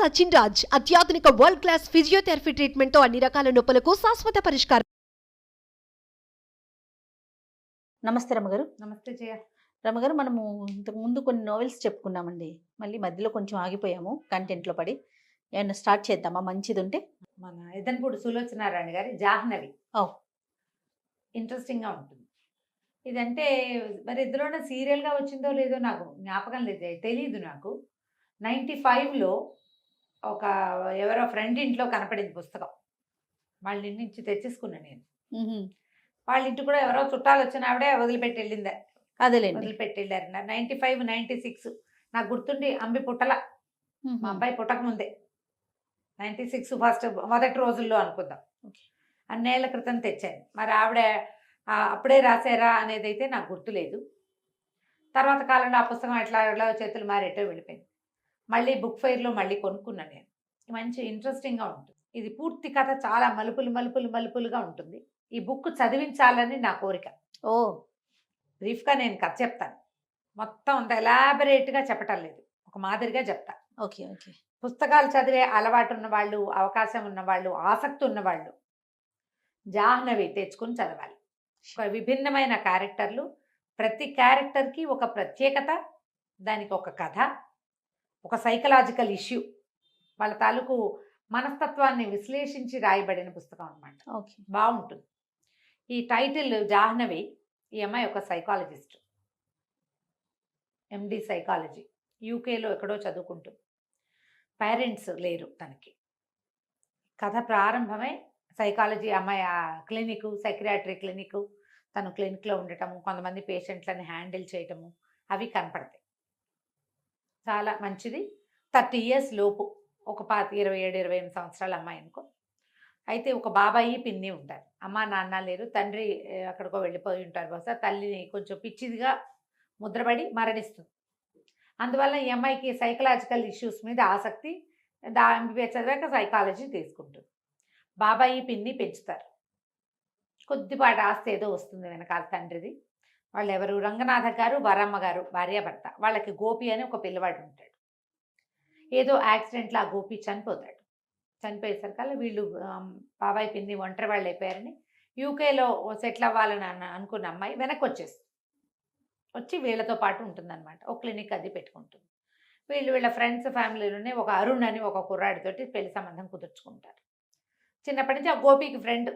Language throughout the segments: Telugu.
సచిన్ రాజ్ అత్యాధునిక వరల్డ్ క్లాస్ ఫిజియోథెరపీ ట్రీట్మెంట్ తో అన్ని రకాల నొప్పులకు శాశ్వత పరిష్కారం. నమస్తే రమగారు. నమస్తే జయ. రమగారు, మనము ఇంతకు ముందు కొన్ని నోవెల్స్ చెప్పుకున్నామండి. మళ్ళీ మధ్యలో కొంచెం ఆగిపోయాము కంటెంట్లో పడి. ఏమన్నా స్టార్ట్ చేద్దామా మంచిది ఉంటే? మన ఎదన్పూడి సులోచనారాయణ గారి జాహ్నవి ఓ ఇంట్రెస్టింగ్గా ఉంటుంది. ఇదంటే మరి ఇద్దరున్న సీరియల్గా వచ్చిందో లేదో నాకు జ్ఞాపకం లేదు, తెలీదు నాకు. 95లో ఒక ఎవరో ఫ్రెండ్ ఇంట్లో కనపడింది పుస్తకం. వాళ్ళ ఇంటి నుంచి తెచ్చేసుకున్నాను నేను. వాళ్ళ ఇంటి కూడా ఎవరో చుట్టాలు వచ్చిన ఆవిడే వదిలిపెట్టి వెళ్ళిందా, అదేలేండి. వదిలిపెట్టి వెళ్ళారు. 95, 96 నాకు గుర్తుండి అంబి పుట్టల, మా అబ్బాయి పుట్టక ముందే 96 ఫస్ట్ మొదటి రోజుల్లో అనుకుందాం. అన్నేళ్ల క్రితం తెచ్చాను. మరి ఆవిడ అప్పుడే రాశారా అనేది అయితే నాకు గుర్తులేదు. తర్వాత కాలంలో ఆ పుస్తకం ఎట్లా చేతులు మారేటో వెళ్ళిపోయింది. మళ్ళీ బుక్ ఫెయిర్లో మళ్ళీ కొనుక్కున్నాను నేను. మంచి ఇంట్రెస్టింగ్గా ఉంటుంది. ఇది పూర్తి కథ చాలా మలుపులుగా ఉంటుంది. ఈ బుక్ చదివించాలని నా కోరిక. ఓ బ్రీఫ్గా నేను కథ చెప్తాను, మొత్తం అంత ఎలాబరేట్గా చెప్పటం లేదు, ఒక మాదిరిగా చెప్తా. Okay okay. పుస్తకాలు చదివే అలవాటు ఉన్నవాళ్ళు, అవకాశం ఉన్నవాళ్ళు, ఆసక్తి ఉన్నవాళ్ళు జాహ్నవి తెచ్చుకుని చదవాలి. ఒక విభిన్నమైన క్యారెక్టర్లు, ప్రతి క్యారెక్టర్కి ఒక ప్రత్యేకత, దానికి ఒక కథ, ఒక సైకలాజికల్ ఇష్యూ, వాళ్ళ తాలూకు మనస్తత్వాన్ని విశ్లేషించి రాయబడిన పుస్తకం అన్నమాట. ఓకే, బాగుంటుంది. ఈ టైటిల్ జాహ్నవి. ఈ అమ్మాయి ఒక సైకాలజిస్ట్, ఎండి సైకాలజీ, యూకేలో ఎక్కడో చదువుకుంటుంది. పేరెంట్స్ లేరు తనకి. కథ ప్రారంభమై సైకాలజీ అమ్మాయి క్లినిక్, సైకియాట్రిక్ క్లినిక్, తను క్లినిక్లో ఉండటము, కొంతమంది పేషెంట్లను హ్యాండిల్ చేయటము అవి కనపడతాయి. చాలా మంచిది. 30 years లోపు, ఒక 27-28 సంవత్సరాల అమ్మాయి అనుకో. అయితే ఒక బాబాయి పిన్ని ఉంటారు. అమ్మ నాన్న లేరు, తండ్రి అక్కడికో వెళ్ళిపోయి ఉంటారు. బహుశా తల్లిని కొంచెం పిచ్చిదిగా ముద్రపడి మరణిస్తుంది. అందువల్ల ఈ అమ్మాయికి సైకలాజికల్ ఇష్యూస్ మీద ఆసక్తి. ఎంబీబీఎస్ చదివాక సైకాలజీ తీసుకుంటుంది. బాబాయి పిన్ని పెంచుతారు. కొద్దిపాటి ఆస్తి ఏదో వస్తుంది వెనకాల తండ్రిది. వాళ్ళు ఎవరు? రంగనాథ గారు, వరమ్మ గారు, భార్యాభర్త. వాళ్ళకి గోపి అని ఒక పిల్లవాడు ఉంటాడు. ఏదో యాక్సిడెంట్లో ఆ గోపి చనిపోతాడు. చనిపోయేసరికల్లా వీళ్ళు బాబాయ్ పిన్ని ఒంటరి వాళ్ళు అయిపోయారని యూకేలో సెటిల్ అవ్వాలని అనుకున్న అమ్మాయి వెనక్కి వచ్చేస్తుంది. వచ్చి వీళ్ళతో పాటు ఉంటుందన్నమాట. ఒక క్లినిక్ అది పెట్టుకుంటుంది. వీళ్ళ ఫ్రెండ్స్ ఫ్యామిలీలోనే ఒక అరుణ్ అని ఒక కుర్రాడితోటి పెళ్లి సంబంధం కుదుర్చుకుంటారు. చిన్నప్పటి నుంచి ఆ గోపికి ఫ్రెండ్,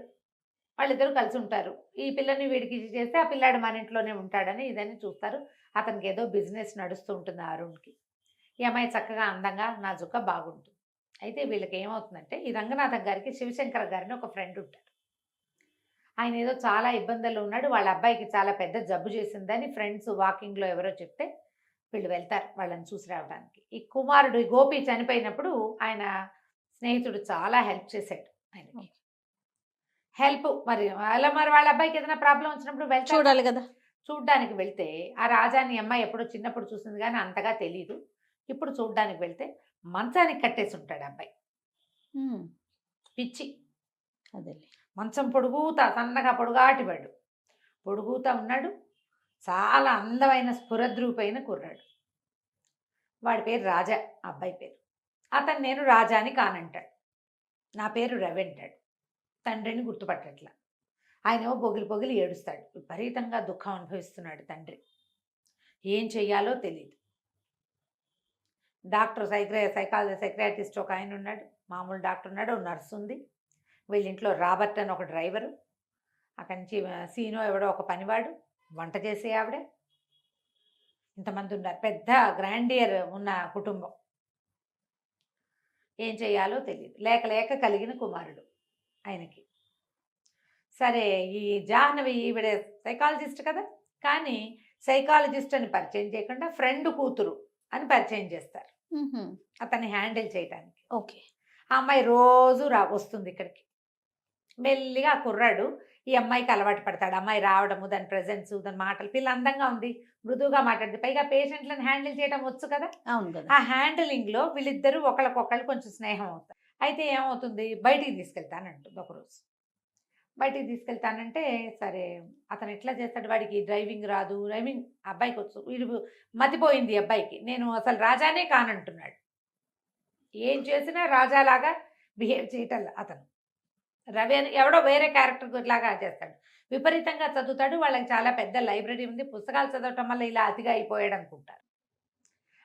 వాళ్ళిద్దరూ కలిసి ఉంటారు. ఈ పిల్లని వీడికి చేస్తే ఆ పిల్లాడు మన ఇంట్లోనే ఉంటాడని ఇదని చూస్తారు. అతనికి ఏదో బిజినెస్ నడుస్తూ ఉంటుంది ఆ అరుణ్కి. ఈ అమ్మాయి చక్కగా అందంగా నాజుగ్గా బాగుంటుంది. అయితే వీళ్ళకి ఏమవుతుందంటే, ఈ రంగనాథం గారికి శివశంకర్ గారిని ఒక ఫ్రెండ్ ఉంటాడు. ఆయన ఏదో చాలా ఇబ్బందుల్లో ఉన్నాడు, వాళ్ళ అబ్బాయికి చాలా పెద్ద జబ్బు చేసిందని ఫ్రెండ్స్ వాకింగ్లో ఎవరో చెప్తే వీళ్ళు వెళ్తారు వాళ్ళని చూసి రావడానికి. ఈ కుమారుడు ఈ గోపి చనిపోయినప్పుడు ఆయన స్నేహితుడు చాలా హెల్ప్ చేశాడు ఆయనకి. హెల్ప్ మరి అలా మరి వాళ్ళ అబ్బాయికి ఏదైనా ప్రాబ్లం వచ్చినప్పుడు వెళ్తారు చూడాలి కదా. చూడ్డానికి వెళ్తే ఆ రాజాని అమ్మాయి ఎప్పుడో చిన్నప్పుడు చూసింది కానీ అంతగా తెలీదు. ఇప్పుడు చూడ్డానికి వెళ్తే మంచానికి కట్టేసి ఉంటాడు అబ్బాయి. పిచ్చి. అదే మంచం పొడుగుతా, సన్నగా పొడుగాటివాడు, పొడుగుతా ఉన్నాడు. చాలా అందమైన స్ఫురద్రూపైన కుర్రాడు. వాడి పేరు రాజా, అబ్బాయి పేరు. అతను నేను రాజాని కానంటాడు, నా పేరు రవి అంటాడు. తండ్రిని గుర్తుపట్టట్లా. ఆయనేమో పొగిలి ఏడుస్తాడు. విపరీతంగా దుఃఖం అనుభవిస్తున్నాడు తండ్రి. ఏం చెయ్యాలో తెలియదు. డాక్టర్ సైకాట్రిస్ట్ ఒక ఆయన ఉన్నాడు, మామూలు డాక్టర్ ఉన్నాడు, నర్సు ఉంది. వీళ్ళ ఇంట్లో రాబర్ట్ అని ఒక డ్రైవరు, అక్కడి నుంచి సీనో ఎవడో ఒక పనివాడు, వంట చేసే ఆవిడ. ఇంతమంది ఉన్నారు. పెద్ద గ్రాండియర్ ఉన్న కుటుంబం. ఏం చెయ్యాలో తెలియదు. లేక కలిగిన కుమారుడు ఆయనకి. సరే, ఈ జాహ్నవి ఈవిడ సైకాలజిస్ట్ కదా, కానీ సైకాలజిస్ట్ అని పరిచయం చేయకుండా ఫ్రెండ్ కూతురు అని పరిచయం చేస్తారు అతన్ని హ్యాండిల్ చేయడానికి. ఓకే. ఆ అమ్మాయి రోజు వస్తుంది ఇక్కడికి. మెల్లిగా ఆ కుర్రాడు ఈ అమ్మాయికి అలవాటు పడతాడు. అమ్మాయి రావడము, దాని ప్రెజెన్స్, దాని మాటలు. పిల్ల అందంగా ఉంది, మృదువుగా మాట్లాడుతుంది, పైగా పేషెంట్లను హ్యాండిల్ చేయడం వచ్చు కదా. అవును కదా. ఆ హ్యాండిలింగ్లో వీళ్ళిద్దరూ ఒకళ్ళకొకళ్ళు కొంచెం స్నేహం అవుతారు. అయితే ఏమవుతుంది, బయటికి తీసుకెళ్తానంటుంది ఒకరోజు. బయటికి తీసుకెళ్తానంటే సరే, అతను ఎట్లా చేస్తాడు, వాడికి డ్రైవింగ్ రాదు. డ్రైవింగ్ అబ్బాయికి వచ్చు, వీడు మతిపోయింది అబ్బాయికి. నేను అసలు రాజానే కానంటున్నాడు. ఏం చేసినా రాజాలాగా బిహేవ్ చేయటం అతను. రవి అని ఎవడో వేరే క్యారెక్టర్ లాగా చేస్తాడు. విపరీతంగా చదువుతాడు. వాళ్ళకి చాలా పెద్ద లైబ్రరీ ఉంది. పుస్తకాలు చదవటం వల్ల ఇలా అతిగా అయిపోయాడు అనుకుంటారు.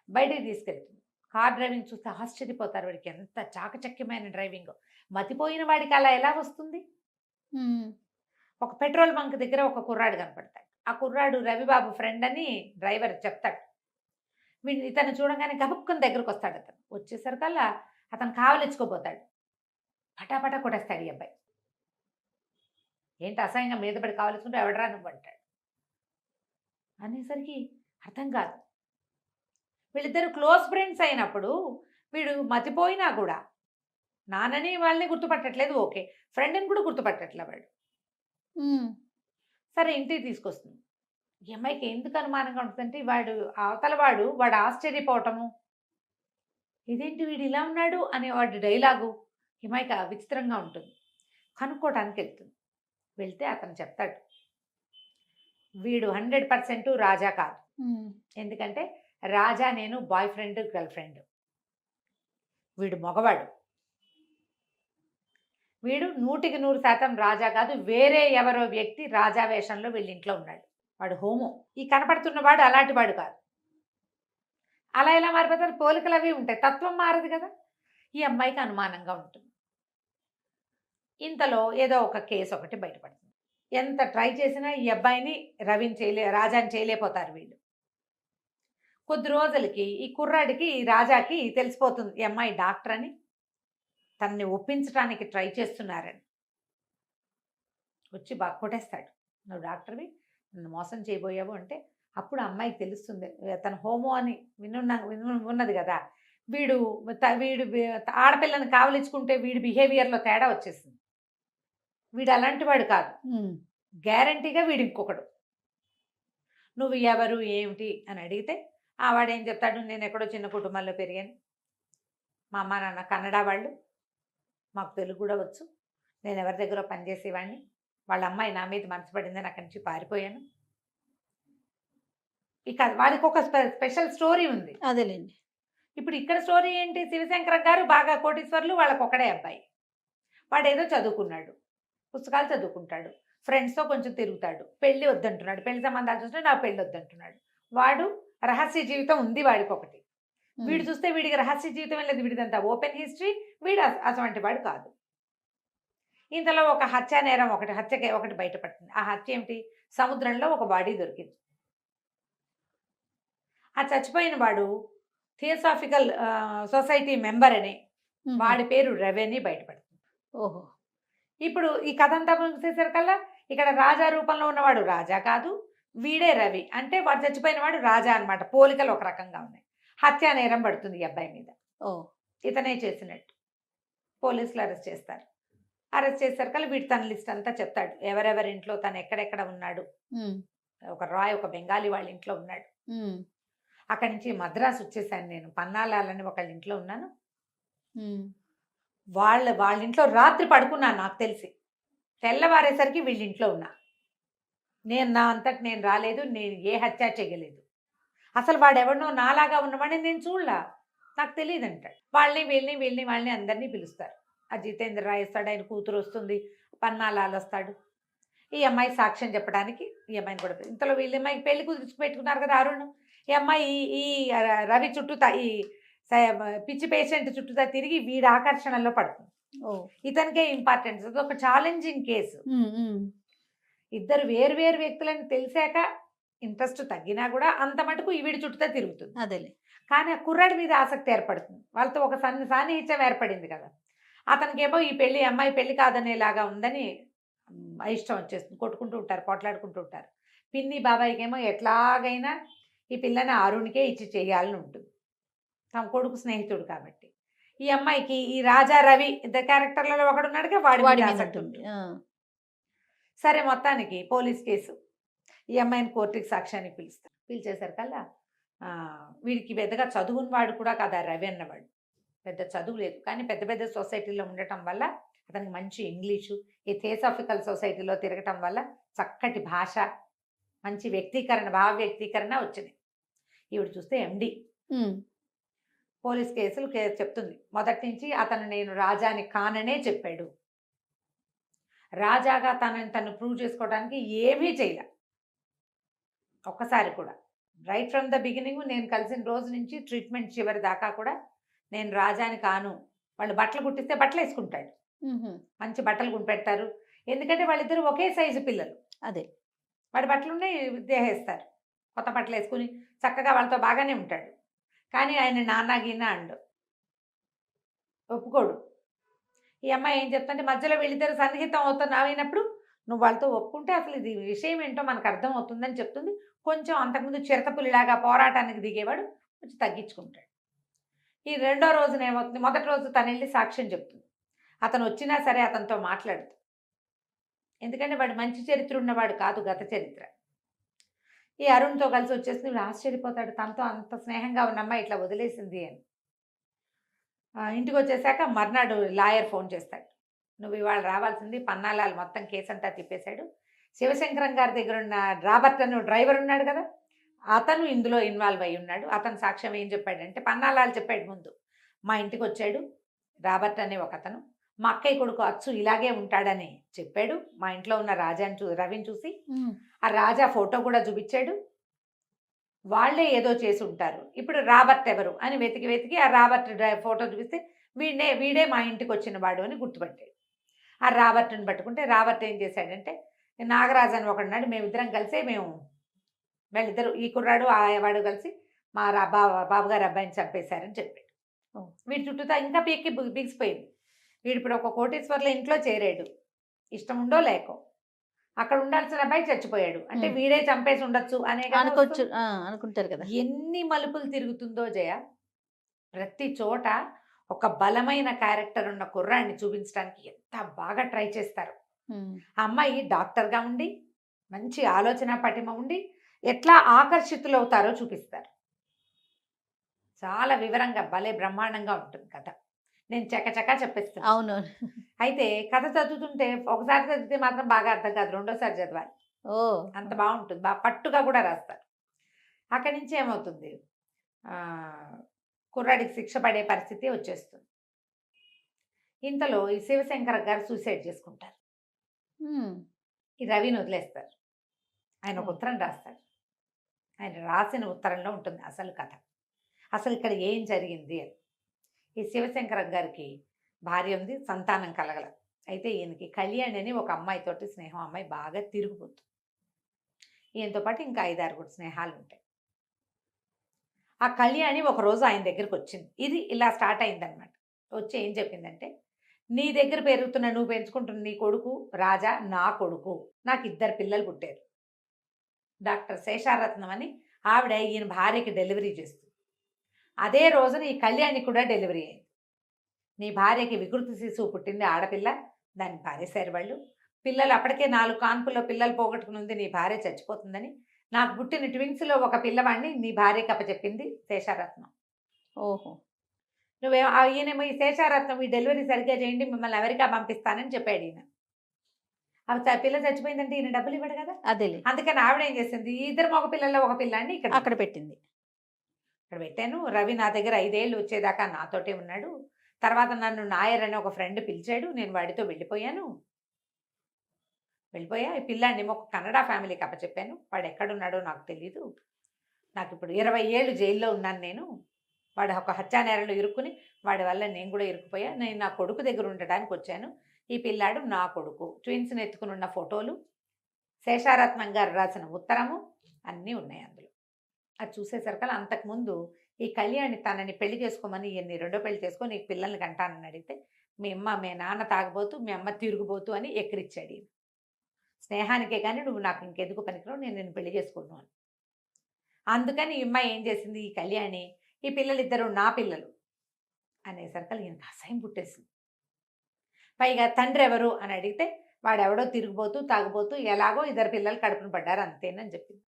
బయటికి తీసుకెళ్తుంది. కార్ డ్రైవింగ్ చూస్తే ఆశ్చర్యపోతారు. వాడికి ఎంత చాకచక్యమైన డ్రైవింగ్. మతిపోయిన వాడికి అలా ఎలా వస్తుంది? ఒక పెట్రోల్ బంక్ దగ్గర ఒక కుర్రాడు కనపడతాడు. ఆ కుర్రాడు రవిబాబు ఫ్రెండ్ అని డ్రైవర్ చెప్తాడు. వీడు ఇతను చూడగానే గబుక్కుని దగ్గరకు వస్తాడు. అతను వచ్చేసరికల్లా అతను కావలించుకోపోతాడు. పటాపటా కొట్టేస్తాడు ఈ అబ్బాయి. ఏంటి అసహ్యంగా మీద పడి కావలించుకుంటే ఎవడరా నువ్వు అంటాడు. అనేసరికి అర్థం కాదు. వీళ్ళిద్దరు క్లోజ్ ఫ్రెండ్స్ అయినప్పుడు వీడు మతిపోయినా కూడా నాన్నని వాళ్ళని గుర్తుపట్టట్లేదు. ఓకే, ఫ్రెండ్ని కూడా గుర్తుపట్టట్లే వాడు. సరే ఇంటికి తీసుకొస్తుంది. ఈ అమ్మాయికి ఎందుకు అనుమానంగా ఉంటుందంటే అవతల వాడు ఆశ్చర్యపోవటము, ఇదేంటి వీడు ఇలా ఉన్నాడు అనే వాడి డైలాగు ఈ అమ్మాయికి విచిత్రంగా ఉంటుంది. కనుక్కోవటానికి వెళ్తుంది. వెళ్తే అతను చెప్తాడు, వీడు 100% రాజా కాదు. ఎందుకంటే రాజా నేను బాయ్ ఫ్రెండ్ గర్ల్ ఫ్రెండ్. వీడు మగవాడు. వీడు 100% రాజా కాదు. వేరే ఎవరో వ్యక్తి రాజా వేషంలో వీళ్ళ ఇంట్లో ఉన్నాడు. వాడు హోమో. ఈ కనపడుతున్నవాడు అలాంటి వాడు కాదు. అలా ఎలా మారిపోతారు? పోలికలు అవి ఉంటాయి, తత్వం మారదు కదా. ఈ అమ్మాయికి అనుమానంగా ఉంటుంది. ఇంతలో ఏదో ఒక కేసు ఒకటి బయటపడుతుంది. ఎంత ట్రై చేసినా ఈ అబ్బాయిని రాజాని చేయలేకపోతారు వీళ్ళు. కొద్ది రోజులకి ఈ కుర్రాడికి ఈ రాజాకి తెలిసిపోతుంది ఈ అమ్మాయి డాక్టర్ అని. తనని ఒప్పించడానికి ట్రై చేస్తున్నారని వచ్చి బాగా కొట్టేస్తాడు. నువ్వు డాక్టర్వి, నన్ను మోసం చేయబోయావు అంటే అప్పుడు అమ్మాయికి తెలుస్తుంది తన హోమో అని ఉన్నది కదా. వీడు ఆడపిల్లని కావలించుకుంటే వీడి బిహేవియర్లో తేడా వచ్చేసింది. వీడు అలాంటి వాడు కాదు. గ్యారంటీగా వీడు ఇంకొకడు. నువ్వు ఎవరు ఏమిటి అని అడిగితే వాడు ఏం చెప్తాడు, నేను ఎక్కడో చిన్న కుటుంబంలో పెరిగాను, మా అమ్మ నాన్న కన్నడ వాళ్ళు, మాకు తెలుగు కూడా వచ్చు, నేను ఎవరి దగ్గర పనిచేసేవాడిని, వాళ్ళ అమ్మాయి నా మీద మనసు పడిందని అక్కడి నుంచి పారిపోయాను. ఇక వాడికి ఒక స్పెషల్ స్టోరీ ఉంది. అదేలేండి. ఇప్పుడు ఇక్కడ స్టోరీ ఏంటి, శివశంకర్ గారు బాగా కోటీశ్వర్లు, వాళ్ళకి ఒకడే అబ్బాయి. వాడు ఏదో చదువుకున్నాడు, పుస్తకాలు చదువుకుంటాడు, ఫ్రెండ్స్తో కొంచెం తిరుగుతాడు, పెళ్ళి వద్దంటున్నాడు, పెళ్లి సంబంధాలు చూస్తే నా పెళ్ళి వద్దంటున్నాడు. వాడు రహస్య జీవితం ఉంది వాడికి ఒకటి. వీడు చూస్తే వీడికి రహస్య జీవితం లేదు, వీడిదంతా ఓపెన్ హిస్టరీ. వీడు అటువంటి వాడు కాదు. ఇంతలో ఒక హత్య నేరం ఒకటి బయటపడుతుంది. ఆ హత్య ఏమిటి, సముద్రంలో ఒక బాడీ దొరికింది. ఆ చచ్చిపోయిన వాడు థియోసాఫికల్ సొసైటీ మెంబర్ అని, వాడి పేరు రవి అని బయటపడుతుంది. ఓహో. ఇప్పుడు ఈ కథ అంతా చూసేసరికల్లా ఇక్కడ రాజా రూపంలో ఉన్నవాడు రాజా కాదు, వీడే రవి. అంటే వాడు చచ్చిపోయిన వాడు రాజా అనమాట. పోలికలు ఒక రకంగా ఉన్నాయి. హత్యా నేరం పడుతుంది ఈ అబ్బాయి మీద. ఇతనే చేసినట్టు. పోలీసులు అరెస్ట్ చేస్తారు. అరెస్ట్ చేసేసరికల్లా వీడు తన లిస్ట్ అంతా చెప్తాడు, ఎవరెవరి ఇంట్లో తను ఎక్కడెక్కడ ఉన్నాడు. ఒక బెంగాలీ వాళ్ళ ఇంట్లో ఉన్నాడు. అక్కడి నుంచి మద్రాసు వచ్చేసాను నేను, పన్నాలాలని ఒకళ్ళ ఇంట్లో ఉన్నాను. వాళ్ళ ఇంట్లో రాత్రి పడుకున్నాను నాకు తెలిసి. తెల్లవారేసరికి వీళ్ళ ఇంట్లో ఉన్నా. నా అంతటి నేను రాలేదు, నేను ఏ హత్య చేయలేదు. అసలు వాడెవడనో నాలాగా ఉన్నవాడిని నేను చూడలా, నాకు తెలియదు అంటాడు. వాళ్ళని అందరినీ పిలుస్తారు. ఆ జితేంద్ర రాయ్ వస్తాడు, ఆయన కూతురు వస్తుంది, పన్నాలాలు వస్తాడు. ఈ అమ్మాయి సాక్ష్యం చెప్పడానికి ఈ అమ్మాయిని కూడా. ఇంతలో వీళ్ళ అమ్మాయికి పెళ్లి కుదిర్చి పెట్టుకున్నారు కదా అరుణ్. ఈ అమ్మాయి ఈ రవి చుట్టూతా, ఈ పిచ్చి పేషెంట్ చుట్టూతా తిరిగి వీడి ఆకర్షణలో పడుతుంది. ఇతనికే ఇంపార్టెన్స్. అది ఒక ఛాలెంజింగ్ కేసు. ఇద్దరు వేరు వేరు వ్యక్తులని తెలిసాక ఇంట్రెస్ట్ తగ్గినా కూడా అంత మటుకు వీడి చుట్టూతా తిరుగుతుంది. అదేలే. కానీ ఆ కుర్రాడి మీద ఆసక్తి ఏర్పడుతుంది. వాళ్ళతో ఒక సాన్నిహిత్యం ఏర్పడింది కదా. అతనికేమో ఈ అమ్మాయి పెళ్లి కాదనేలాగా ఉందని ఇష్టం వచ్చేస్తుంది. కొట్టుకుంటూ ఉంటారు, పోట్లాడుకుంటూ ఉంటారు. పిన్ని బాబాయికేమో ఎట్లాగైనా ఈ పిల్లని అరుణ్కే ఇచ్చి చేయాలని ఉంటుంది, తమ కొడుకు స్నేహితుడు కాబట్టి. ఈ అమ్మాయికి ఈ రాజా రవి ఇద్దరు క్యారెక్టర్లలో ఒకడున్నాడుగా, వాడి ఆసక్తి ఉంటుంది. సరే, మొత్తానికి పోలీస్ కేసు. ఈ అమ్మాయిని కోర్టుకి సాక్ష్యానికి పిలుస్తారు. పిలిచేసరికల్లా వీడికి పెద్దగా చదువుని వాడు కూడా కాదు ఆ రవి అన్నవాడు. పెద్ద చదువు లేదు, కానీ పెద్ద పెద్ద సొసైటీలో ఉండటం వల్ల అతనికి మంచి ఇంగ్లీషు, ఈ థియోసాఫికల్ సొసైటీలో తిరగటం వల్ల చక్కటి భాష, మంచి భావ వ్యక్తీకరణ వచ్చింది. ఈవిడ చూస్తే ఎండి. పోలీస్ కేసులు చెప్తుంది. మొదటి నుంచి అతను నేను రాజాని కాననే చెప్పాడు. రాజాగా తను ప్రూవ్ చేసుకోవడానికి ఏమీ చేయలే ఒక్కసారి కూడా. రైట్ ఫ్రమ్ ద బిగినింగ్ నేను కలిసిన రోజు నుంచి ట్రీట్మెంట్ చివరి దాకా కూడా నేను రాజాని కాను. వాళ్ళు బట్టలు కుట్టిస్తే బట్టలు వేసుకుంటాడు, మంచి బట్టలు పెడతారు. ఎందుకంటే వాళ్ళిద్దరు ఒకే సైజు పిల్లలు. అదే వాడి బట్టలు ఉన్నాయి దేహేస్తారు, కొత్త బట్టలు వేసుకుని చక్కగా వాళ్ళతో బాగానే ఉంటాడు. కానీ ఆయన నాన్న గిన్న అండు, ఒప్పుకోడు. ఈ అమ్మాయి ఏం చెప్తుంటే మధ్యలో వీళ్ళిద్దరు సన్నిహితం అయినప్పుడు నువ్వు వాళ్ళతో ఒప్పుకుంటే అసలు ఇది విషయం ఏంటో మనకు అర్థం అవుతుందని చెప్తుంది. కొంచెం అంతకుముందు చిరతపులిలాగా పోరాటానికి దిగేవాడు కొంచెం తగ్గించుకుంటాడు. ఈ రెండో రోజున ఏమవుతుంది, మొదటి రోజు తను వెళ్ళి సాక్ష్యం చెప్తుంది. అతను వచ్చినా సరే అతనితో మాట్లాడుతుంది. ఎందుకంటే వాడు మంచి చరిత్ర ఉన్నవాడు కాదు, గత చరిత్ర. ఈ అరుణ్తో కలిసి వచ్చేసి నువ్వు ఆశ్చర్యపోతాడు, తనతో అంత స్నేహంగా ఉన్న అమ్మాయి ఇట్లా వదిలేసింది అని. ఇంటికి వచ్చేసాక మర్నాడు లాయర్ ఫోన్ చేస్తాడు, నువ్వు ఇవాళ రావాల్సింది, పన్నాలాలు మొత్తం కేసు అంతా తిప్పేశాడు. శివశంకరం గారి దగ్గర ఉన్న రాబర్ట్ అని డ్రైవర్ ఉన్నాడు కదా, అతను ఇందులో ఇన్వాల్వ్ అయి ఉన్నాడు. అతను సాక్ష్యం ఏం చెప్పాడంటే, పన్నాలాలు చెప్పాడు ముందు, మా ఇంటికి వచ్చాడు రాబర్ట్ అనే ఒక అతను, మా అక్కయ్య కొడుకు అచ్చు ఇలాగే ఉంటాడని చెప్పాడు. మా ఇంట్లో ఉన్న రవిని చూసి ఆ రాజా ఫోటో కూడా చూపించాడు. వాళ్ళే ఏదో చేసి ఉంటారు. ఇప్పుడు రాబర్ట్ ఎవరు అని వెతికి ఆ రాబర్ట్ ఫోటో చూపిస్తే వీడే మా ఇంటికి వచ్చిన వాడు అని గుర్తుపట్టాడు. ఆ రాబర్ట్ని పట్టుకుంటే రాబర్ట్ ఏం చేశాడంటే, నాగరాజు అని ఒకడున్నాడు, మేమిద్దరం కలిసే వీళ్ళిద్దరు ఈ కుర్రాడు వాడు కలిసి మా బాబుగారు అబ్బాయిని చంపేశారని చెప్పాడు. వీడి చుట్టూతో ఇంకా బిగిసిపోయింది. వీడు ఇప్పుడు ఒక కోటీశ్వర్ల ఇంట్లో చేరాడు, ఇష్టం ఉండో లేకో. అక్కడ ఉండాల్సిన అబ్బాయి చచ్చిపోయాడు అంటే వీడే చంపేసి ఉండొచ్చు అనే అనుకోవచ్చు, అనుకుంటారు కదా. ఎన్ని మలుపులు తిరుగుతుందో జయ. ప్రతి చోట ఒక బలమైన క్యారెక్టర్ ఉన్న కుర్రాడిని చూపించడానికి ఎంత బాగా ట్రై చేస్తారు. ఆ అమ్మాయి డాక్టర్గా ఉండి మంచి ఆలోచన పటిమ ఉండి ఎట్లా ఆకర్షితులవుతారో చూపిస్తారు. చాలా వివరంగా భలే బ్రహ్మాండంగా ఉంటుంది కథ. నేను చకచకా చెప్పేస్తాను. అవును. అయితే కథ చదువుతుంటే ఒకసారి చదివితే మాత్రం బాగా అర్థం కాదు, రెండోసారి చదవాలి. అంత బాగుంటుంది, బాగా పట్టుగా కూడా రాస్తారు. అక్కడి నుంచి ఏమవుతుంది, కుర్రాడికి శిక్ష పడే పరిస్థితి వచ్చేస్తుంది. ఇంతలో ఈ శివశంకర గారు సూసైడ్ చేసుకుంటారు. ఈ రవిని వదిలేస్తారు. ఆయన ఒక ఉత్తరం రాస్తాడు. ఆయన రాసిన ఉత్తరంలో ఉంటుంది అసలు కథ, అసలు ఇక్కడ ఏం జరిగింది అని. ఈ శివశంకర గారికి భార్య ఉంది, సంతానం కలగల. అయితే ఈయనకి కళ్యాణి అని ఒక అమ్మాయితోటి స్నేహం, అమ్మాయి బాగా తిరుగుతుంది. ఈయనతో పాటు ఇంకా 5-6 స్నేహాలు ఉంటాయి. ఆ కళ్యాణి ఒకరోజు ఆయన దగ్గరికి వచ్చింది. ఇది ఇలా స్టార్ట్ అయిందనమాట. వచ్చి ఏం చెప్పిందంటే, నీ దగ్గర నువ్వు పెంచుకుంటున్న నీ కొడుకు రాజా నా కొడుకు, నాకు 2 పిల్లలు పుట్టారు. డాక్టర్ శేషారత్నం అని ఆవిడ ఈయన భార్యకి డెలివరీ చేస్తుంది. అదే రోజున ఈ కళ్యాణి కూడా డెలివరీ అయింది. నీ భార్యకి వికృతి శిశువు పుట్టింది, ఆడపిల్ల, దాన్ని పారేశారు వాళ్ళు. పిల్లలు అప్పటికే 4 కాన్పుల్లో పిల్లలు పోగొట్టుకుని ఉంది, నీ భార్య చచ్చిపోతుందని నాకు పుట్టిన ట్విన్స్లో ఒక పిల్లవాడిని నీ భార్యకి అప్పచెప్పింది శేషారత్నం. ఓహో, ఈయనేమో ఈ శేషారత్నం ఈ డెలివరీ సరిగ్గా చేయండి, మిమ్మల్ని అమెరికా పంపిస్తానని చెప్పాడు ఈయన. పిల్ల చచ్చిపోయిందంటే ఈయన డబ్బులు ఇవ్వడు కదా, అదేలే. అందుకని ఆవిడ ఏం చేసింది, 2 మగ పిల్లల్లో ఒక పిల్లాన్ని అక్కడ పెట్టింది. ఇక్కడ పెట్టాను. రవి నా దగ్గర 5 ఏళ్ళు వచ్చేదాకా నాతోటే ఉన్నాడు. తర్వాత నన్ను నాయర్ అని ఒక ఫ్రెండ్ పిలిచాడు, నేను వాడితో వెళ్ళిపోయా. ఈ పిల్లాన్ని ఒక కన్నడ ఫ్యామిలీకి అప్పచెప్పాను. వాడు ఎక్కడున్నాడో నాకు తెలీదు. నాకు ఇప్పుడు 20 ఏళ్ళు జైల్లో ఉన్నాను నేను. వాడు ఒక హత్యానేరంలో ఇరుక్కుని వాడి వల్ల నేను కూడా ఇరుక్కుపోయా. నేను నా కొడుకు దగ్గర ఉండడానికి వచ్చాను. ఈ పిల్లాడు నా కొడుకు. ట్విన్స్ని ఎత్తుకుని ఉన్న ఫోటోలు, శేషారత్నం గారు రాసిన ఉత్తరము అన్నీ ఉన్నాయి అందులో. అది చూసేసరికల్లా అంతకుముందు ఈ కళ్యాణి తనని పెళ్లి చేసుకోమని ఈయన్ని 2వ పెళ్లి చేసుకొని నీకు పిల్లల్ని కంటానని అడిగితే, మీ నాన్న తాగబోతూ మీ అమ్మ తిరుగుబోతూ అని ఎక్కిరిచ్చాడు ఈయన. స్నేహానికే కానీ నువ్వు నాకు ఇంకెందుకు పనికిరావు, నేను పెళ్లి చేసుకోను అని. అందుకని ఈ అమ్మాయి ఏం చేసింది, ఈ కళ్యాణి ఈ పిల్లలిద్దరూ నా పిల్లలు అనేసరికల్లా ఈయనకు అసహ్యం పుట్టేసింది. పైగా తండ్రి ఎవరు అని అడిగితే వాడెవడో తిరిగిపోతూ తాగుబోతూ ఎలాగో 2 పిల్లలు కడుపున పడ్డారు అంతేనని చెప్పింది.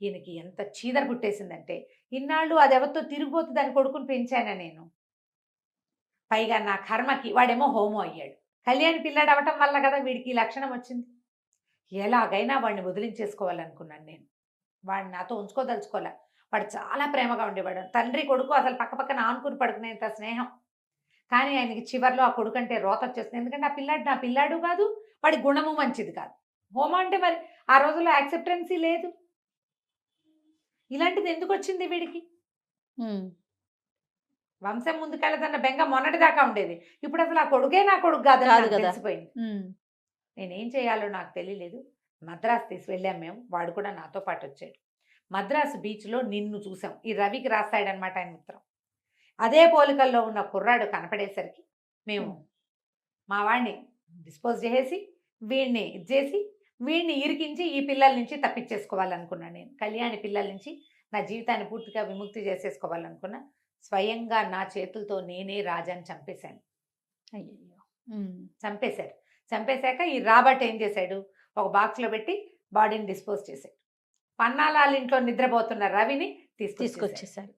ఈయనకి ఎంత చీదర పుట్టేసిందంటే, ఇన్నాళ్ళు అదెవరితో తిరిగిపోతూ దాని కొడుకుని పెంచానా నేను, పైగా నా కర్మకి వాడేమో హోమో అయ్యాడు. కళ్యాణి పిల్లాడు అవటం వల్ల కదా వీడికి ఈ లక్షణం వచ్చింది. ఎలాగైనా వాడిని వదిలించేసుకోవాలనుకున్నాను నేను. వాడిని నాతో ఉంచుకోదలుచుకోలే. వాడు చాలా ప్రేమగా ఉండేవాడు. తండ్రి కొడుకు అసలు పక్క పక్కన ఆనుకుని పడుకునేంత స్నేహం. కానీ ఆయనకి చివర్లో ఆ కొడుకు అంటే రోత వచ్చేస్తుంది. ఎందుకంటే ఆ పిల్లాడు నా పిల్లాడు కాదు, వాడి గుణము మంచిది కాదు. హోమ అంటే మరి ఆ రోజుల్లో యాక్సెప్టెన్సీ లేదు. ఇలాంటిది ఎందుకు వచ్చింది వీడికి? వంశం ముందుకెళ్ళదన్న బెంగ మొన్నటిదాకా ఉండేది. ఇప్పుడు అసలు ఆ కొడుకే నా కొడుకు కాదని కాదు నాకు కదా. తెలిసిపోయింది. నేనేం చేయాలో నాకు తెలియలేదు. మద్రాసు వెళ్ళాం మేము. వాడు కూడా నాతో పాటు వచ్చాడు. మద్రాసు బీచ్లో నిన్ను చూసాం. ఈ రవికి రాస్తాడనమాట ఆయన ఉత్తరం. అదే పోలికల్లో ఉన్న కుర్రాడు కనపడేసరికి మేము మా వాడిని డిస్పోజ్ చేసి వీడిని ఇచ్చేసి వీడిని ఇరికించి ఈ పిల్లల నుంచి తప్పించేసుకోవాలనుకున్నాను. నేను కళ్యాణి పిల్లల నుంచి నా జీవితాన్ని పూర్తిగా విముక్తి చేసేసుకోవాలనుకున్నా. స్వయంగా నా చేతులతో నేనే రాజాని చంపేశాను. అయ్యయ్యో. చంపేశాడు. చంపేశాక ఈ రాబర్ట్ ఏం చేశాడు, ఒక బాక్స్లో పెట్టి బాడీని డిస్పోజ్ చేశాడు. పన్నాలాల ఇంట్లో నిద్రపోతున్న రవిని తీసుకొచ్చేసాడు.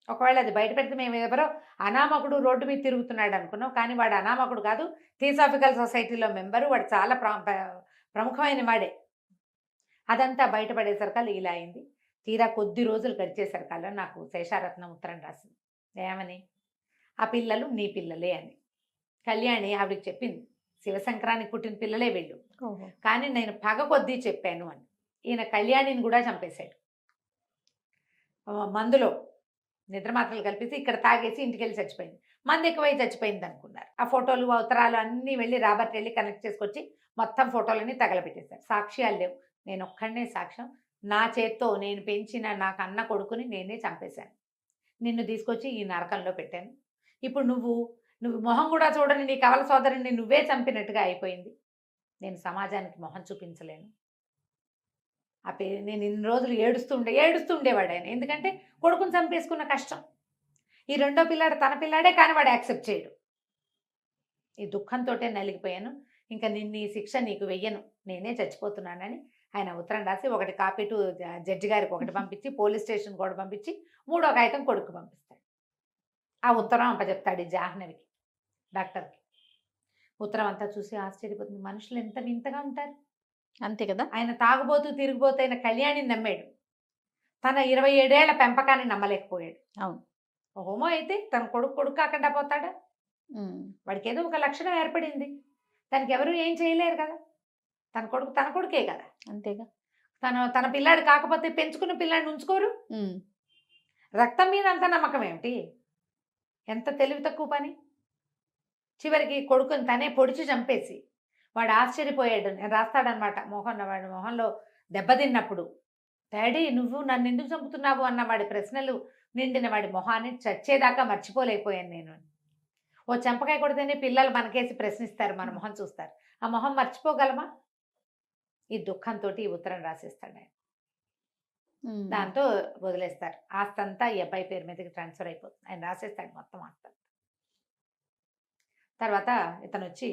ఒకవేళ అది బయట పెడితే మేము ఎవరో అనామకుడు రోడ్డు మీద తిరుగుతున్నాడు అనుకున్నాం. కానీ వాడు అనామకుడు కాదు, థియోసాఫికల్ సొసైటీలో మెంబరు. వాడు చాలా ప్రముఖమైన వాడే. అదంతా బయటపడేసరికల్లా ఇలా అయింది. తీరా కొద్ది రోజులు గడిచేసరికల్లా నాకు శేషారత్నం ఉత్తరం రాసింది. ఏమని? ఆ పిల్లలు నీ పిల్లలే అని. కళ్యాణి ఆవిడకి చెప్పింది, శివశంకరానికి పుట్టిన పిల్లలే వీళ్ళు, కానీ నేను పగ కొద్దీ చెప్పాను అని. ఈయన కళ్యాణిని కూడా చంపేశాడు. మందులో నిద్ర మాత్రలు కల్పిస్తే ఇక్కడ తాగేసి ఇంటికి వెళ్ళి చచ్చిపోయింది. మంది ఎక్కువై చచ్చిపోయింది అనుకున్నారు. ఆ ఫోటోలు ఉత్తరాలు అన్నీ వెళ్ళి రాబర్ట్ వెళ్ళి కనెక్ట్ చేసుకొచ్చి మొత్తం ఫోటోలన్నీ తగలబెట్టేశారు. సాక్ష్యాలు లేవు. నేను ఒక్కడనే సాక్ష్యం. నా చేత్తో నేను పెంచిన నాకు అన్న కొడుకుని నేనే చంపేశాను. నిన్ను తీసుకొచ్చి ఈ నరకంలో పెట్టాను. ఇప్పుడు నువ్వు మొహం కూడా చూడని నీ కవల సోదరుని నువ్వే చంపినట్టుగా అయిపోయింది. నేను సమాజానికి మొహం చూపించలేను. నేను ఇన్ని రోజులు ఏడుస్తుండేవాడు ఆయన. ఎందుకంటే కొడుకుని చంపేసుకున్న కష్టం. ఈ రెండో పిల్లాడు తన పిల్లాడే, కానీ వాడు యాక్సెప్ట్ చేయడు. ఈ దుఃఖంతో నలిగిపోయాను. ఇంకా నిన్ను ఈ శిక్ష నీకు వెయ్యను, నేనే చచ్చిపోతున్నానని ఆయన ఉత్తరం రాసి ఒకటి కాపీ టు జడ్జి గారికి ఒకటి పంపించి పోలీస్ స్టేషన్ కూడా పంపించి 3వ కాగితం కొడుకు పంపిస్తాడు. ఆ ఉత్తరం అప్పచెప్తాడు ఈ జాహ్నవికి, డాక్టర్కి. ఉత్తరం అంతా చూసి ఆశ్చర్యపోతుంది. మనుషులు ఎంత వింతగా ఉంటారు. అంతే కదా. ఆయన తాగుబోతూ తిరిగిపోతైన కళ్యాణిని నమ్మాడు. తన 27 ఏళ్ల పెంపకాన్ని నమ్మలేకపోయాడు. అవును. హోమో అయితే తన కొడుకు కాకుండా పోతాడా? వాడికి ఏదో ఒక లక్షణం ఏర్పడింది. దానికి ఎవరు ఏం చేయలేరు కదా. తన కొడుకే కదా. అంతేగా. తన పిల్లాడు కాకపోతే పెంచుకున్న పిల్లాడిని ఉంచుకోరు. రక్తం మీద అంత నమ్మకం ఏమిటి? ఎంత తెలివి తక్కువ పని. చివరికి కొడుకుని తనే పొడిచి చంపేసి వాడు ఆశ్చర్యపోయాడు. నేను రాస్తాడనమాట వాడి మొహంలో దెబ్బతిన్నప్పుడు, డాడీ నువ్వు నన్ను ఎందుకు చంపుతున్నావు అన్న వాడి ప్రశ్నలు నిండిన వాడి మొహాన్ని చచ్చేదాకా మర్చిపోలేకపోయాను నేను. ఓ చెంపకాయ కొడితేనే పిల్లలు మనకేసి ప్రశ్నిస్తారు, మన మొహం చూస్తారు. ఆ మొహం మర్చిపోగలమా? ఈ దుఃఖంతో ఈ ఉత్తరం రాసేస్తాడు ఆయన. దాంతో వదిలేస్తారు. ఆస్తంతా ఈ అబ్బాయి పేరు మీదకి ట్రాన్స్ఫర్ అయిపోతుంది. ఆయన రాసేస్తాడు మొత్తం ఆస్తంతా. తర్వాత ఇతను వచ్చి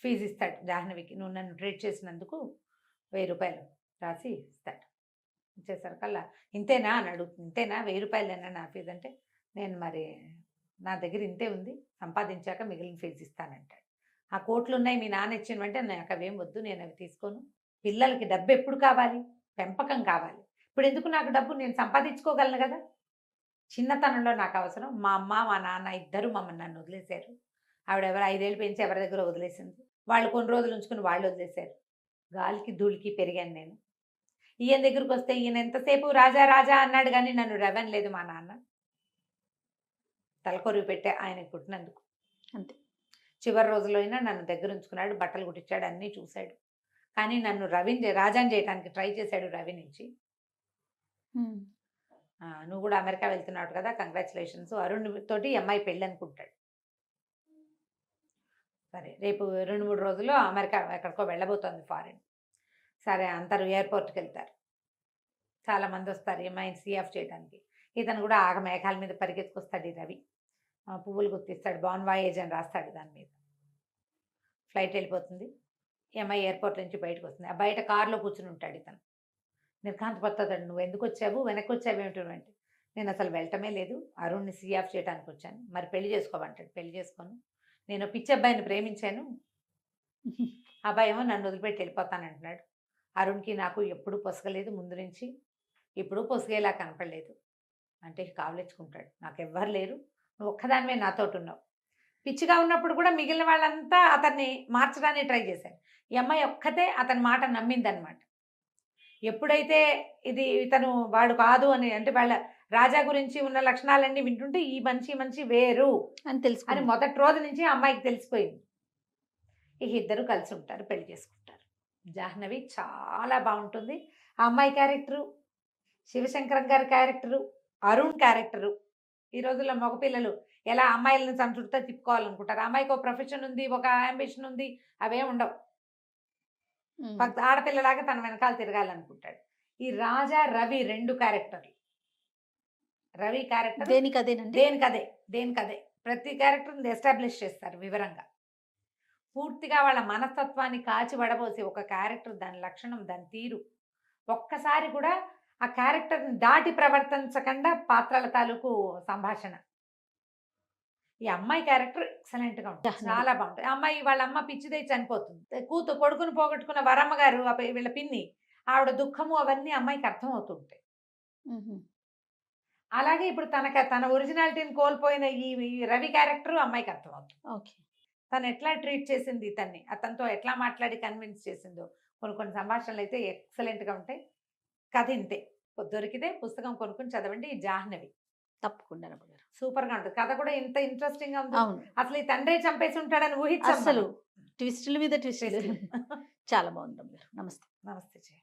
ఫీజు ఇస్తాడు జాహ్నవికి. నువ్వు నన్ను ట్రీట్ చేసినందుకు 1000 రూపాయలు రాసి ఇస్తాడు. ఇచ్చేసరికల్లా ఇంతేనా అని అడుగుతుంది. ఇంతేనా, 1000 రూపాయలేనా నా ఫీజు అంటే, నేను మరి నా దగ్గర ఇంతే ఉంది, సంపాదించాక మిగిలిన ఫీజు ఇస్తానంటాడు. ఆ కోట్లు ఉన్నాయి మీ నాన్న ఇచ్చినవంటే నాకు అవేం వద్దు, నేను అవి తీసుకోను. పిల్లలకి డబ్బు ఎప్పుడు కావాలి? పెంపకం కావాలి. ఇప్పుడు ఎందుకు నాకు డబ్బు? నేను సంపాదించుకోగలను కదా. చిన్నతనంలో నాకు అవసరం. మా అమ్మ మా నాన్న ఇద్దరు మమ్మల్ని నన్ను వదిలేశారు. ఆవిడ 5 ఏళ్ళు పెంచి ఎవరి దగ్గర వదిలేసింది. వాళ్ళు కొన్ని రోజులు ఉంచుకుని వాళ్ళు వదిలేశారు. గాలికి ధూళికి పెరిగాను నేను. ఈయన దగ్గరికి వస్తే ఈయన ఎంతసేపు రాజా రాజా అన్నాడు, కానీ నన్ను రవనలేదు మా నాన్న. తలకొరువు పెట్టే ఆయనకు పుట్టినందుకు. అంతే. చివరి రోజుల్లో అయినా నన్ను దగ్గర ఉంచుకున్నాడు, బట్టలు కుట్టించాడు, అన్నీ చూశాడు. కానీ నన్ను రాజాని చేయడానికి ట్రై చేశాడు రవి నుంచి. నువ్వు కూడా అమెరికా వెళ్తున్నావు కదా, కంగ్రాచులేషన్స్, అరుణ్ తోటి అమ్మాయి పెళ్ళి అనుకుంటాడు. సరే రేపు 2-3 రోజుల్లో అమెరికా ఎక్కడికో వెళ్ళబోతోంది, ఫారిన్. సరే అందరూ ఎయిర్పోర్ట్కి వెళ్తారు. చాలామంది వస్తారు ఈ అమ్మాయిని సీ ఆఫ్ చేయడానికి. ఇతను కూడా ఆగ మేఘాల మీద పరిగెత్తుకొస్తాడు ఈ రవి. పువ్వులు గుర్తిస్తాడు, బాన్ వాయేజ్ అని రాస్తాడు దాని మీద. ఫ్లైట్ వెళ్ళిపోతుంది. ఈ అమ్మాయి ఎయిర్పోర్ట్ నుంచి బయటకు వస్తుంది. ఆ బయట కారులో కూర్చుని ఉంటాడు ఇతను. నిర్ఘాంతపోతాడు. నువ్వు ఎందుకు వచ్చావు, వెనక్కి వచ్చావు ఏమిటంటే, నేను అసలు వెళ్ళటమే లేదు, అరుణ్ని సీ ఆఫ్ చేయడానికి వచ్చాను. మరి పెళ్లి చేసుకోమంటాడు. పెళ్లి చేసుకోను, నేను పిచ్చి అబ్బాయిని ప్రేమించాను, అబ్బాయి ఏమో నన్ను వదిలిపెట్టి వెళ్ళిపోతానంటున్నాడు. అరుణ్కి నాకు ఎప్పుడు పొసగలేదు ముందు నుంచి. ఇప్పుడు పొసిగేలా కనపడలేదు అంటే కావలించుకుంటాడు. నాకు ఎవ్వరు లేరు, నువ్వు ఒక్కదానివే నాతోటి ఉన్నావు. పిచ్చిగా ఉన్నప్పుడు కూడా మిగిలిన వాళ్ళంతా అతన్ని మార్చడానికి ట్రై చేశారు. ఈ అమ్మాయి ఒక్కతే అతని మాట నమ్మిందనమాట. ఎప్పుడైతే ఇది ఇతను వాడు కాదు అని, అంటే వాళ్ళ రాజా గురించి ఉన్న లక్షణాలన్నీ వింటుంటే ఈ మనిషి వేరు అని అని తెలుసుకుని మొదటి రోజు నుంచి ఆ అమ్మాయికి తెలిసిపోయింది. ఇక ఇద్దరు కలిసి ఉంటారు, పెళ్లి చేసుకుంటారు. జాహ్నవి చాలా బాగుంటుంది. ఆ అమ్మాయి క్యారెక్టరు, శివశంకరం గారి క్యారెక్టరు, అరుణ్ క్యారెక్టరు. ఈ రోజుల్లో మగపిల్లలు ఎలా అమ్మాయిలను తన చుట్టూ తిప్పుకోవాలనుకుంటారు. ఆ అమ్మాయికి ఒక ప్రొఫెషన్ ఉంది, ఒక అంబిషన్ ఉంది, అవే ఉండవు. భక్త ఆడపిల్లలాగా తన వెనకాల తిరగాలనుకుంటాడు. ఈ రాజా రవి 2 క్యారెక్టర్లు. రవి క్యారెక్టర్ దేనికి అదేనండి. దేనికదే ప్రతి క్యారెక్టర్ని ఎస్టాబ్లిష్ చేస్తారు వివరంగా. పూర్తిగా వాళ్ళ మనస్తత్వాన్ని కాచి వడబోసి ఒక క్యారెక్టర్, దాని లక్షణం, దాని తీరు, ఒక్కసారి కూడా ఆ క్యారెక్టర్ని దాటి ప్రవర్తించకుండా పాత్రల తాలూకు సంభాషణ. ఈ అమ్మాయి క్యారెక్టర్ ఎక్సలెంట్గా ఉంటుంది, జాహ్నవి. చాలా బాగుంటుంది. ఆ అమ్మాయి వాళ్ళ అమ్మ పిచ్చిదై చనిపోతుంది. కొడుకును పోగొట్టుకున్న వరమ్మ గారు వీళ్ళ పిన్ని, ఆవిడ దుఃఖము అవన్నీ అమ్మాయికి అర్థం అవుతుంటాయి. అలాగే ఇప్పుడు తన ఒరిజినాలిటీని కోల్పోయిన ఈ రవి క్యారెక్టర్ అమ్మాయికి అర్థమవుతుంది. ఓకే. తను ఎట్లా ట్రీట్ చేసింది ఇతన్ని, అతనితో ఎట్లా మాట్లాడి కన్విన్స్ చేసిందో. కొన్ని సంభాషణలు అయితే ఎక్సలెంట్గా ఉంటాయి. కథ ఇంతే. దొరికితే పుస్తకం కొనుక్కొని చదవండి. ఈ జాహ్నవి తప్పకుండా రమ్మగారు. సూపర్గా ఉంటుంది. కథ కూడా ఇంత ఇంట్రెస్టింగ్గా ఉంది. అవును, అసలు ఈ తండ్రే చంపేసి ఉంటాడని ఊహించాం అసలు మనం. ట్విస్టుల మీద ట్విస్టులు. Twist లు. చాలా బాగుంది రమ్మగారు. నమస్తే. నమస్తే జయ.